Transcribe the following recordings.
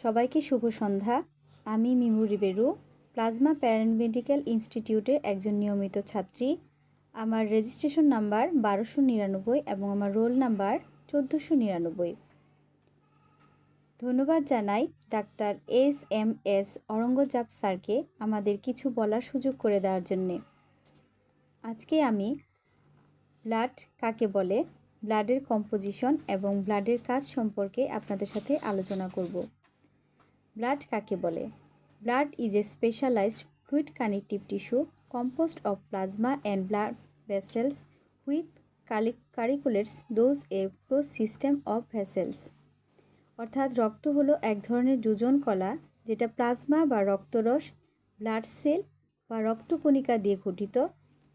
সবাইকে শুভ সন্ধ্যা। আমি মিমুরি বেরু, plasma paramedical ইনস্টিটিউটের একজন নিয়মিত ছাত্রী। আমার রেজিস্ট্রেশন নাম্বার 1299 এবং আমার রোল নাম্বার 1499। ধন্যবাদ জানাই ডাক্তার SMS অরঙ্গজাব স্যারকে আমাদের কিছু বলার সুযোগ করে দেওয়ার জন্যে। আজকে আমি ব্লাড কাকে বলে, ব্লাডের কম্পোজিশন এবং ব্লাডের কাজ সম্পর্কে আপনাদের সাথে আলোচনা করব। ব্লাড কাকে বলে? Blood is a specialized fluid connective tissue composed of plasma and blood vessels which calculates those a closed system of vessels. অর্থাৎ রক্ত হলো এক ধরনের যোজন কলা যেটা প্লাজমা বা রক্তরস, ব্লাড সেল বা রক্তকণিকা দিয়ে গঠিত।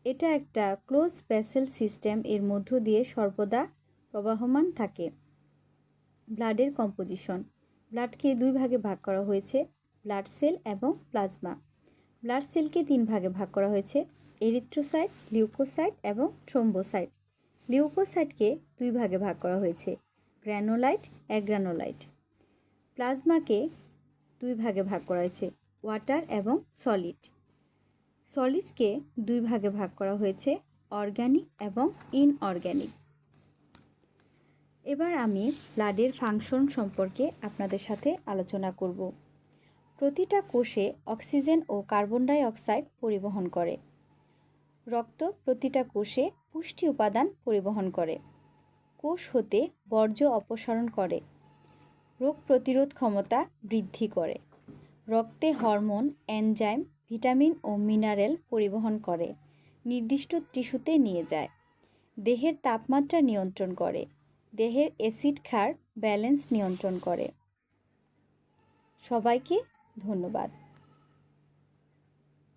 এটা একটা ক্লোজ ভেসেল সিস্টেম এর মধ্য দিয়ে সর্বদা প্রবাহমান থাকে। ব্লাডের কম্পোজিশন। ব্লাডকে দুই ভাগে ভাগ করা হয়েছে, ব্লাড সেল এবং প্লাজমা। ব্লাড সেলকে তিন ভাগে ভাগ করা হয়েছে, এরিথ্রোসাইট, লিউকোসাইট এবং থ্রোম্বোসাইট। লিউকোসাইটকে দুই ভাগে ভাগ করা হয়েছে, গ্র্যানুলাইট, অ্যাগ্রানুলাইট। প্লাজমাকে দুই ভাগে ভাগ করা হয়েছে, ওয়াটার এবং সলিড। সলিডকে দুই ভাগে ভাগ করা হয়েছে, অর্গানিক এবং ইনঅর্গানিক। এবার আমি ব্লাডের ফাংশন সম্পর্কে আপনাদের সাথে আলোচনা করব। প্রতিটা কোষে অক্সিজেন ও কার্বন ডাই অক্সাইড পরিবহন করে। রক্ত প্রতিটা কোষে পুষ্টি উপাদান পরিবহন করে। কোষ হতে বর্জ্য অপসারণ করে। রোগ প্রতিরোধ ক্ষমতা বৃদ্ধি করে। রক্তে হরমোন, এনজাইম, ভিটামিন ও মিনারেল পরিবহন করে। নির্দিষ্ট টিস্যুতে নিয়ে যায়। দেহের তাপমাত্রা নিয়ন্ত্রণ করে। দেহের অ্যাসিড ক্ষার ব্যালেন্স নিয়ন্ত্রণ করে। সবাইকে ধন্যবাদ।